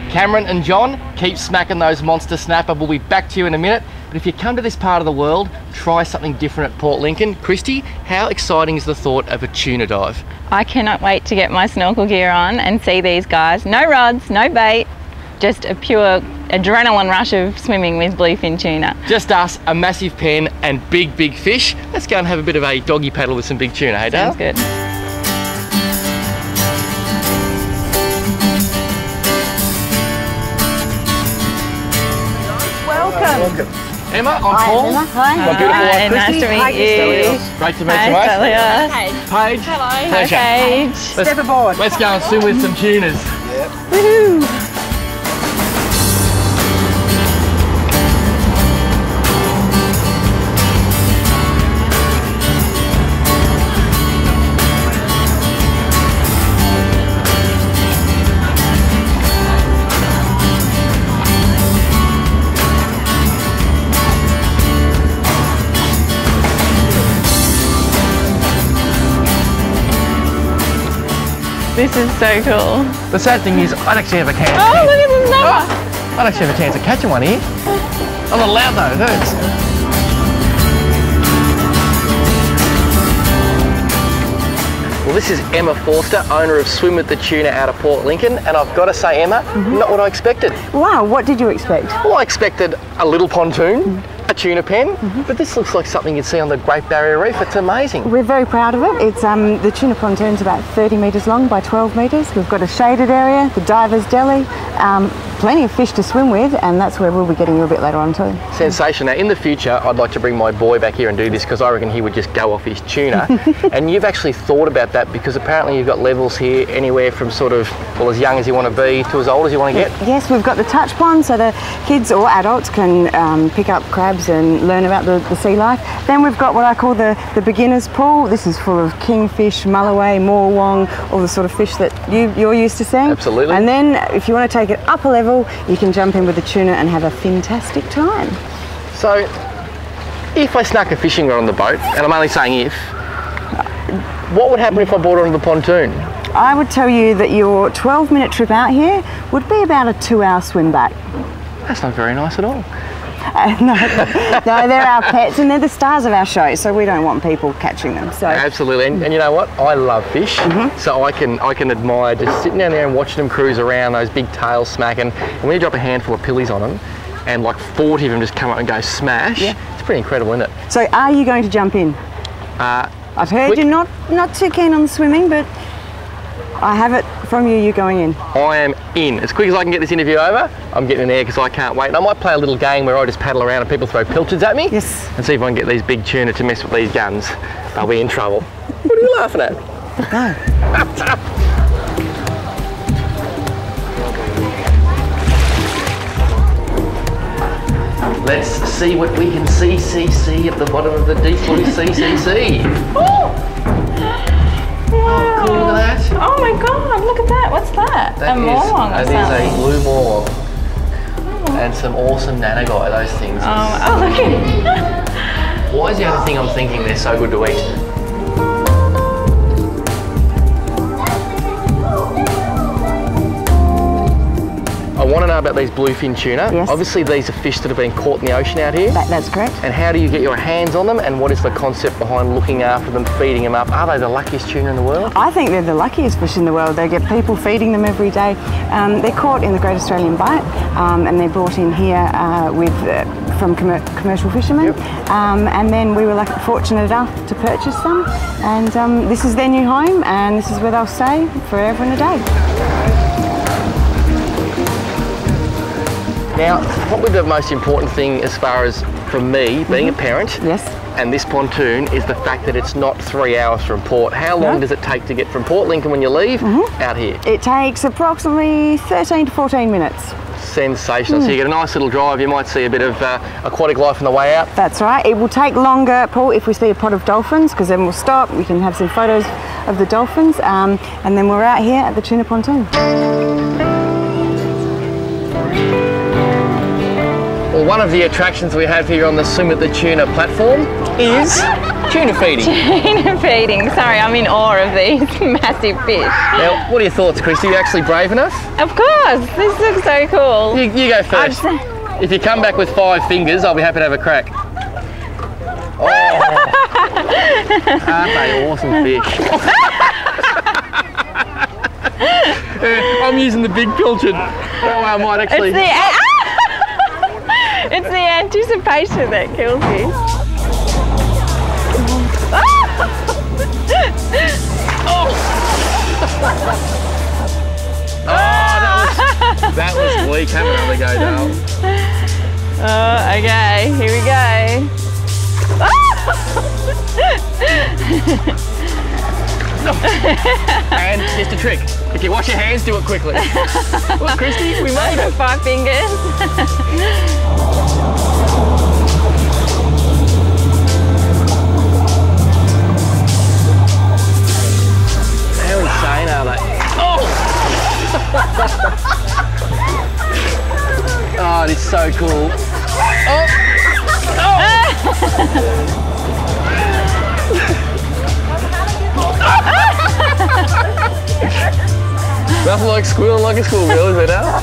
Cameron and John, keep smacking those monster snapper. We'll be back to you in a minute. But if you come to this part of the world, try something different at Port Lincoln. Christy, how exciting is the thought of a tuna dive? I cannot wait to get my snorkel gear on and see these guys. No rods, no bait, just a pure adrenaline rush of swimming with bluefin tuna. Just us, a massive pen and big, big fish. Let's go and have a bit of a doggy paddle with some big tuna, hey Dale? Sounds good. Welcome. Emma, I'm Paul. Emma. Hi. My beautiful wife, Christy. Nice to meet you. Great to meet you, Hi, mate. Celia. Paige. Hello. Pleasure. Paige. Step aboard. Let's go and swim with some tunas. Yep. Woohoo. This is so cool. The sad thing is, I'd actually have a chance. Oh, look at this number. I'd actually have a chance of catching one here. I'm not allowed though, it hurts. Well, this is Emma Forster, owner of Swim with the Tuna out of Port Lincoln, and I've got to say, Emma, not what I expected. Wow, what did you expect? Well, I expected a little pontoon, a tuna pen, but this looks like something you'd see on the Great Barrier Reef. It's amazing. We're very proud of it. It's the Tuna Pontoon's about 30 metres long by 12 metres. We've got a shaded area, the diver's deli, plenty of fish to swim with, and that's where we'll be getting you a bit later on too. Sensational. Now, in the future, I'd like to bring my boy back here and do this because I reckon he would just go off his tuna. And you've actually thought about that because apparently you've got levels here anywhere from sort of, well, as young as you want to be to as old as you want to get. Yes, we've got the touch pond so the kids or adults can pick up crabs and learn about the sea life. Then we've got what I call the beginner's pool. This is full of kingfish, mulloway, morwong, all the sort of fish that you're used to seeing. Absolutely. And then if you want to take it up a level, you can jump in with the tuna and have a fantastic time. So, if I snuck a fishing rod on the boat, and I'm only saying if, what would happen if I brought it onto the pontoon? I would tell you that your 12-minute trip out here would be about a 2-hour swim back. That's not very nice at all. No, they're our pets and they're the stars of our show, so we don't want people catching them. So Absolutely, and you know what? I love fish, so I can admire just sitting down there and watching them cruise around, those big tails smacking, and when you drop a handful of pillies on them, and like 40 of them just come up and go smash, it's pretty incredible, isn't it? So are you going to jump in? I've heard you're not too keen on swimming, but I have it from you, you're going in. I am in. As quick as I can get this interview over, I'm getting in there because I can't wait. And I might play a little game where I just paddle around and people throw pilchards at me. Yes. And see if I can get these big tuna to mess with these guns. They'll be in trouble. What are you laughing at? No. Let's see what we can see at the bottom of the deep blue sea. Oh! Wow. Cool, look at that. Oh my god, look at that. What's that? That is a blue morwong. And some awesome nanagai, those things. Oh, look at Why is the other thing I'm thinking they're so good to eat? I want to know about these bluefin tuna. Yes. Obviously these are fish that have been caught in the ocean out here. That's correct. And how do you get your hands on them, and what is the concept behind looking after them, feeding them up? Are they the luckiest tuna in the world? I think they're the luckiest fish in the world. They get people feeding them every day. They're caught in the Great Australian Bight and they're brought in here from commercial fishermen. Yep. And then we were fortunate enough to purchase some, and this is their new home, and this is where they'll stay forever and a day. Now, probably the most important thing as far as, for me, being a parent, Yes. and this pontoon, is the fact that it's not 3 hours from port. How long does it take to get from Port Lincoln when you leave out here? It takes approximately 13 to 14 minutes. Sensational. So you get a nice little drive, you might see a bit of aquatic life on the way out. That's right. It will take longer, Paul, if we see a pod of dolphins, because then we'll stop, we can have some photos of the dolphins, and then we're out here at the Tuna Pontoon. Well, one of the attractions we have here on the Swim with the Tuna platform is Tuna feeding. Tuna feeding. Sorry, I'm in awe of these massive fish. Now, what are your thoughts, Christy? You actually brave enough? Of course, this looks so cool. You go first. If you come back with 5 fingers, I'll be happy to have a crack. Oh, aren't they awesome fish? I'm using the big pilchard. Oh, I might actually... It's the anticipation that kills you. Oh, that was weak. Have another go, Dale. Oh, okay, here we go. And just a trick. If you wash your hands, do it quickly. Look, Christy, we made it. 5 fingers. How insane are they? Oh! Oh, it is so cool. Oh! Oh! Nothing like squealing like a schoolgirl, is it now?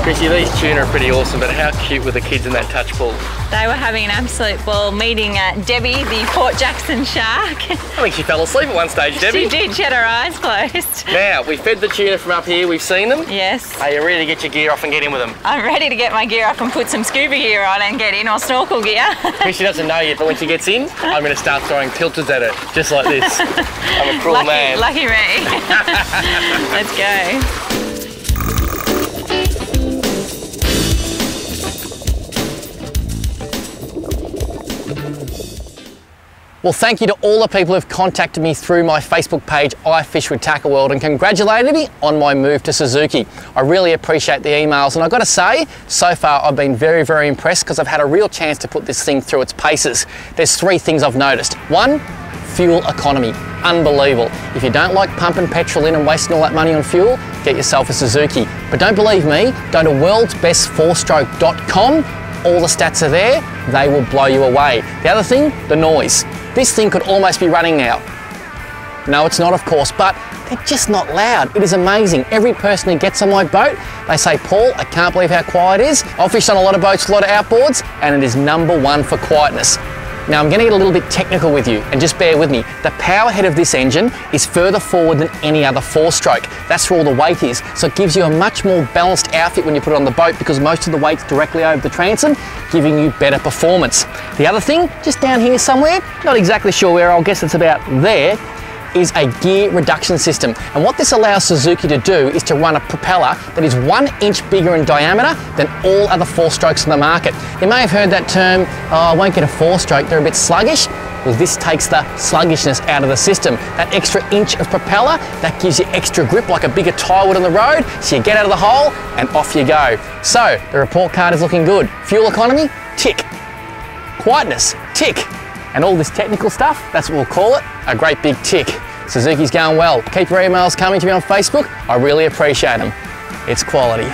Chrissy, these tuna are pretty awesome, but how cute were the kids in that touch pool? They were having an absolute ball meeting Debbie, the Port Jackson shark. I think she fell asleep at one stage, Debbie. She did, she had her eyes closed. Now, we fed the tuna from up here, we've seen them. Yes. Are you ready to get your gear off and get in with them? I'm ready to get my gear off and put some scuba gear on and get in, or snorkel gear. Chrissy doesn't know yet, but when she gets in, I'm going to start throwing pilchards at her, just like this. I'm a cruel man. Lucky me. Let's go. Well, thank you to all the people who've contacted me through my Facebook page, Ifish with Tackle World, and congratulated me on my move to Suzuki. I really appreciate the emails, and I've got to say, so far I've been very, very impressed because I've had a real chance to put this thing through its paces. There's 3 things I've noticed. 1, fuel economy. Unbelievable. If you don't like pumping petrol in and wasting all that money on fuel, get yourself a Suzuki. But don't believe me, go to worldsbest4stroke.com. All the stats are there, they will blow you away. The other thing, the noise. This thing could almost be running now. No, it's not, of course, but they're just not loud. It is amazing. Every person who gets on my boat, they say, Paul, I can't believe how quiet it is. I've fished on a lot of boats, a lot of outboards, and it is #1 for quietness. Now, I'm going to get a little bit technical with you, and just bear with me. The power head of this engine is further forward than any other 4-stroke. That's where all the weight is, so it gives you a much more balanced outfit when you put it on the boat because most of the weight's directly over the transom, giving you better performance. The other thing, just down here somewhere, not exactly sure where, I'll guess it's about there, is a gear reduction system. And what this allows Suzuki to do is to run a propeller that is 1 inch bigger in diameter than all other 4-strokes in the market. You may have heard that term, oh, I won't get a 4-stroke, they're a bit sluggish. Well, this takes the sluggishness out of the system. That extra inch of propeller, that gives you extra grip like a bigger tyre would on the road, so you get out of the hole and off you go. So, the report card is looking good. Fuel economy, tick. Quietness, tick. And all this technical stuff, that's what we'll call it, a great big tick. Suzuki's going well. Keep your emails coming to me on Facebook. I really appreciate them. It's quality.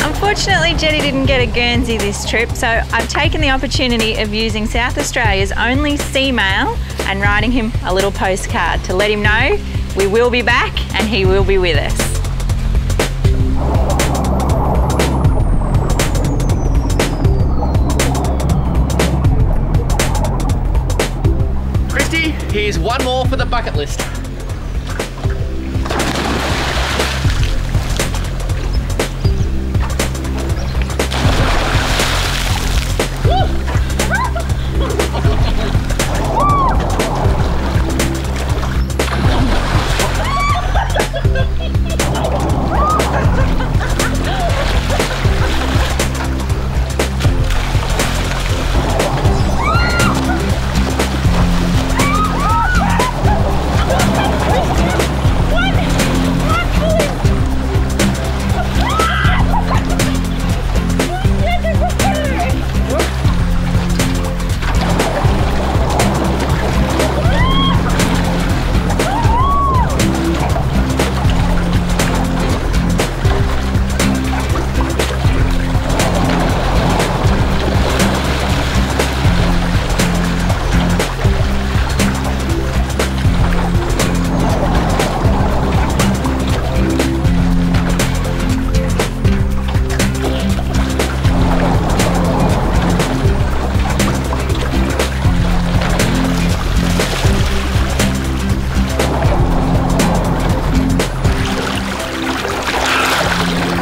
Unfortunately, Jetty didn't get a Guernsey this trip, so I've taken the opportunity of using South Australia's only sea mail and writing him a little postcard to let him know We will be back and he will be with us. Christy, here's one more for the bucket list.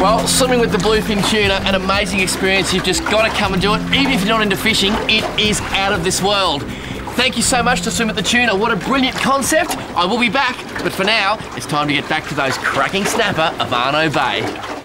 Well, swimming with the bluefin tuna, an amazing experience. You've just got to come and do it. Even if you're not into fishing, it is out of this world. Thank you so much to Swim with the Tuna. What a brilliant concept. I will be back, but for now, it's time to get back to those cracking snapper of Arno Bay.